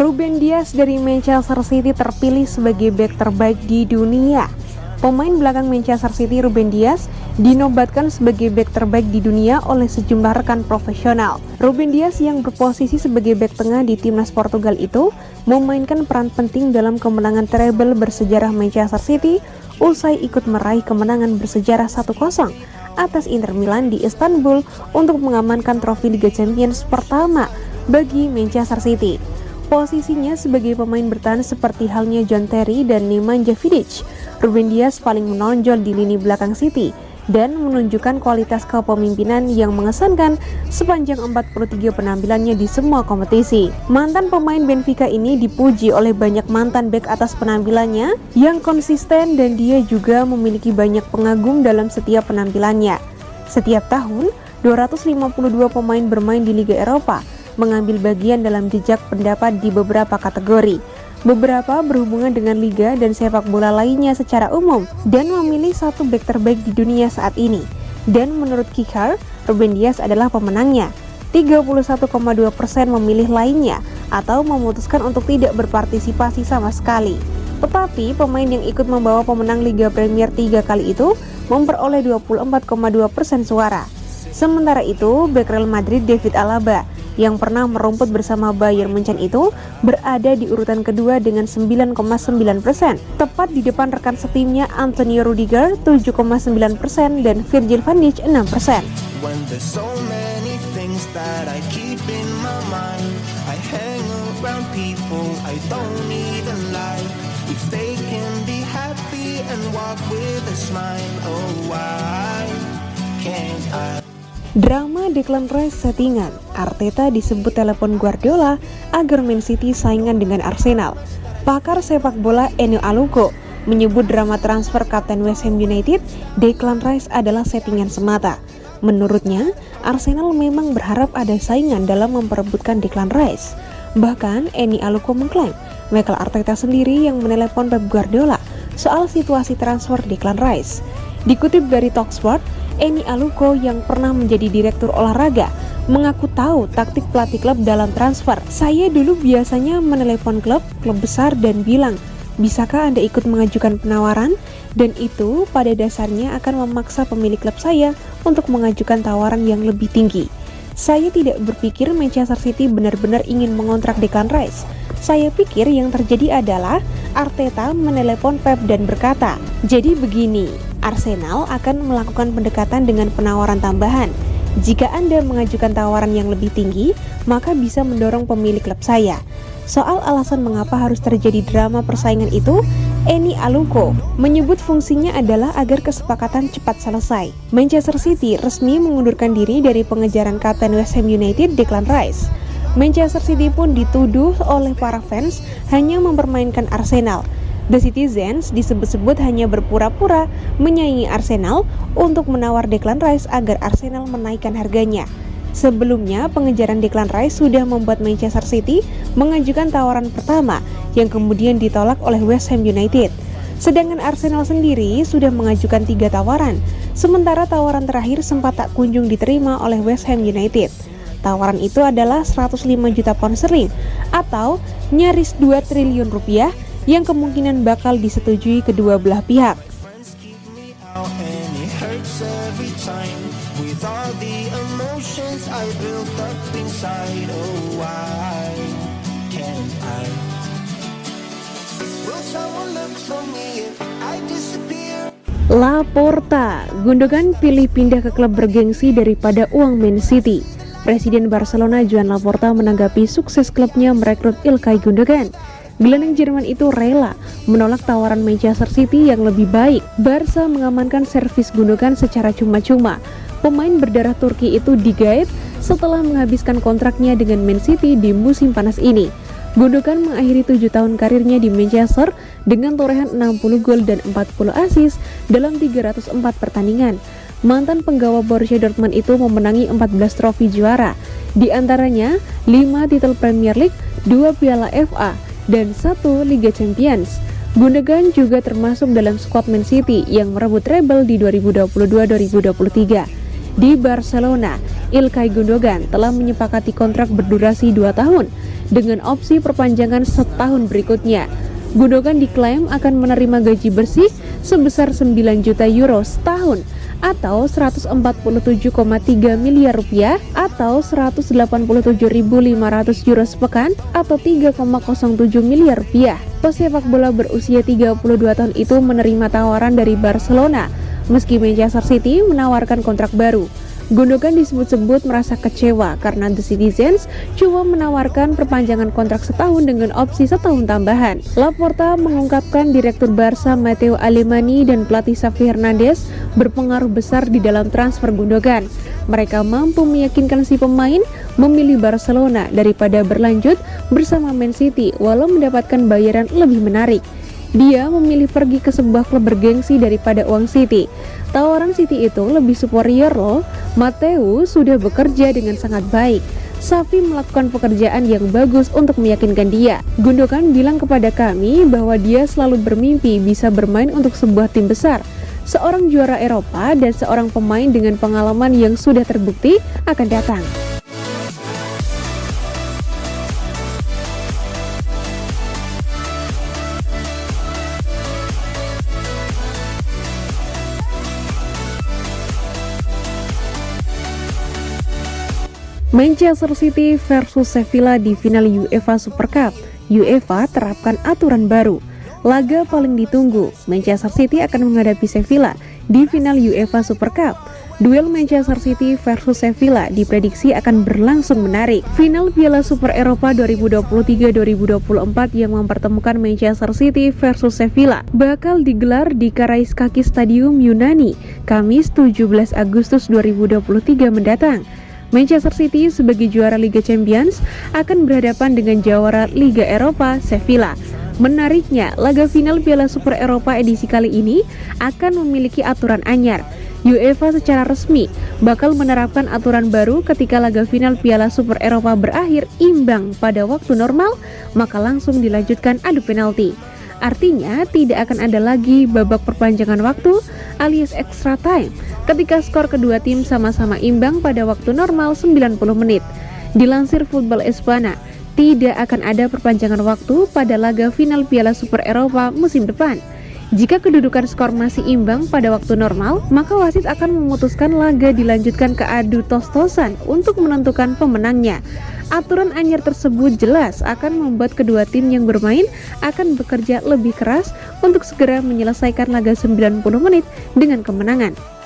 Ruben Dias dari Manchester City terpilih sebagai bek terbaik di dunia. Pemain belakang Manchester City Ruben Dias dinobatkan sebagai bek terbaik di dunia oleh sejumlah rekan profesional. Ruben Dias yang berposisi sebagai bek tengah di timnas Portugal itu memainkan peran penting dalam kemenangan treble bersejarah Manchester City usai ikut meraih kemenangan bersejarah 1-0 atas Inter Milan di Istanbul untuk mengamankan trofi Liga Champions pertama bagi Manchester City. Posisinya sebagai pemain bertahan seperti halnya John Terry dan Nemanja Vidic, Ruben Dias paling menonjol di lini belakang City dan menunjukkan kualitas kepemimpinan yang mengesankan sepanjang 43 penampilannya di semua kompetisi. Mantan pemain Benfica ini dipuji oleh banyak mantan bek atas penampilannya yang konsisten dan dia juga memiliki banyak pengagum dalam setiap penampilannya. Setiap tahun, 252 pemain bermain di Liga Eropa mengambil bagian dalam jejak pendapat di beberapa kategori. Beberapa berhubungan dengan liga dan sepak bola lainnya secara umum dan memilih satu bek terbaik di dunia saat ini. Dan menurut Kicker, Ruben Dias adalah pemenangnya. 31,2% memilih lainnya atau memutuskan untuk tidak berpartisipasi sama sekali. Tetapi pemain yang ikut membawa pemenang Liga Premier 3 kali itu memperoleh 24,2% suara. Sementara itu, bek Real Madrid David Alaba yang pernah merumput bersama Bayern Munchen itu berada di urutan kedua dengan 9,9%, tepat di depan rekan setimnya Antonio Rudiger 7,9% dan Virgil van Dijk 6%. Drama Declan Rice settingan, Arteta disebut telepon Guardiola agar Man City saingan dengan Arsenal. Pakar sepak bola Eno Aluko menyebut drama transfer kapten West Ham United Declan Rice adalah settingan semata. Menurutnya, Arsenal memang berharap ada saingan dalam memperebutkan Declan Rice. Bahkan, Eni Aluko mengklaim Mikel Arteta sendiri yang menelepon Pep Guardiola soal situasi transfer Declan Rice. Dikutip dari Talksport, Eni Aluko yang pernah menjadi direktur olahraga mengaku tahu taktik pelatih klub dalam transfer. Saya dulu biasanya menelepon klub besar dan bilang, bisakah Anda ikut mengajukan penawaran? Dan itu pada dasarnya akan memaksa pemilik klub saya untuk mengajukan tawaran yang lebih tinggi. Saya tidak berpikir Manchester City benar-benar ingin mengontrak Declan Rice. Saya pikir yang terjadi adalah Arteta menelepon Pep dan berkata, jadi begini, Arsenal akan melakukan pendekatan dengan penawaran tambahan. Jika Anda mengajukan tawaran yang lebih tinggi, maka bisa mendorong pemilik klub saya. Soal alasan mengapa harus terjadi drama persaingan itu, Eni Aluko menyebut fungsinya adalah agar kesepakatan cepat selesai. Manchester City resmi mengundurkan diri dari pengejaran kapten West Ham United Declan Rice. Manchester City pun dituduh oleh para fans hanya mempermainkan Arsenal. The Citizens disebut-sebut hanya berpura-pura menyaingi Arsenal untuk menawar Declan Rice agar Arsenal menaikkan harganya. Sebelumnya, pengejaran Declan Rice sudah membuat Manchester City mengajukan tawaran pertama yang kemudian ditolak oleh West Ham United. Sedangkan Arsenal sendiri sudah mengajukan 3 tawaran, sementara tawaran terakhir sempat tak kunjung diterima oleh West Ham United. Tawaran itu adalah 105 juta pound sterling atau nyaris 2 triliun rupiah yang kemungkinan bakal disetujui kedua belah pihak. Laporta, Gundogan pilih pindah ke klub bergengsi daripada uang Man City. Presiden Barcelona Joan Laporta menanggapi sukses klubnya merekrut Ilkay Gundogan. Gelandang Jerman itu rela menolak tawaran Manchester City yang lebih baik. Barca mengamankan servis Gundogan secara cuma-cuma. Pemain berdarah Turki itu digait setelah menghabiskan kontraknya dengan Man City di musim panas ini. Gundogan mengakhiri 7 tahun karirnya di Manchester dengan torehan 60 gol dan 40 assist dalam 304 pertandingan. Mantan penggawa Borussia Dortmund itu memenangi 14 trofi juara, di antaranya 5 titel Premier League, 2 Piala FA, dan 1 Liga Champions. Gundogan juga termasuk dalam skuad Man City yang merebut treble di 2022-2023. Di Barcelona, Ilkay Gundogan telah menyepakati kontrak berdurasi 2 tahun dengan opsi perpanjangan setahun berikutnya. Gundogan diklaim akan menerima gaji bersih sebesar 9 juta euro setahun atau 147,3 miliar rupiah atau 187.500 euro sepekan atau 3,07 miliar rupiah. Pesepak bola berusia 32 tahun itu menerima tawaran dari Barcelona meski Manchester City menawarkan kontrak baru. Gundogan disebut-sebut merasa kecewa karena The Citizens cuma menawarkan perpanjangan kontrak setahun dengan opsi setahun tambahan. Laporta mengungkapkan Direktur Barca Mateu Alemany dan pelatih Xavi Hernandez berpengaruh besar di dalam transfer Gundogan. Mereka mampu meyakinkan si pemain memilih Barcelona daripada berlanjut bersama Man City walau mendapatkan bayaran lebih menarik. Dia memilih pergi ke sebuah klub bergengsi daripada uang City. Tawaran City itu lebih superior loh. Mateu sudah bekerja dengan sangat baik. Xavi melakukan pekerjaan yang bagus untuk meyakinkan dia. Gundogan bilang kepada kami bahwa dia selalu bermimpi bisa bermain untuk sebuah tim besar. Seorang juara Eropa dan seorang pemain dengan pengalaman yang sudah terbukti akan datang. Manchester City versus Sevilla di final UEFA Super Cup. UEFA terapkan aturan baru. Laga paling ditunggu, Manchester City akan menghadapi Sevilla di final UEFA Super Cup. Duel Manchester City versus Sevilla diprediksi akan berlangsung menarik. Final Piala Super Eropa 2023-2024 yang mempertemukan Manchester City versus Sevilla bakal digelar di Karaiskaki Stadium Yunani, Kamis 17 Agustus 2023 mendatang. Manchester City sebagai juara Liga Champions akan berhadapan dengan jawara Liga Eropa, Sevilla. Menariknya, laga final Piala Super Eropa edisi kali ini akan memiliki aturan anyar. UEFA secara resmi bakal menerapkan aturan baru ketika laga final Piala Super Eropa berakhir imbang pada waktu normal, maka langsung dilanjutkan adu penalti. Artinya tidak akan ada lagi babak perpanjangan waktu alias extra time ketika skor kedua tim sama-sama imbang pada waktu normal 90 menit. Dilansir Football Espana, tidak akan ada perpanjangan waktu pada laga final Piala Super Eropa musim depan. Jika kedudukan skor masih imbang pada waktu normal, maka wasit akan memutuskan laga dilanjutkan ke adu tos-tosan untuk menentukan pemenangnya. Aturan anyar tersebut jelas akan membuat kedua tim yang bermain akan bekerja lebih keras untuk segera menyelesaikan laga 90 menit dengan kemenangan.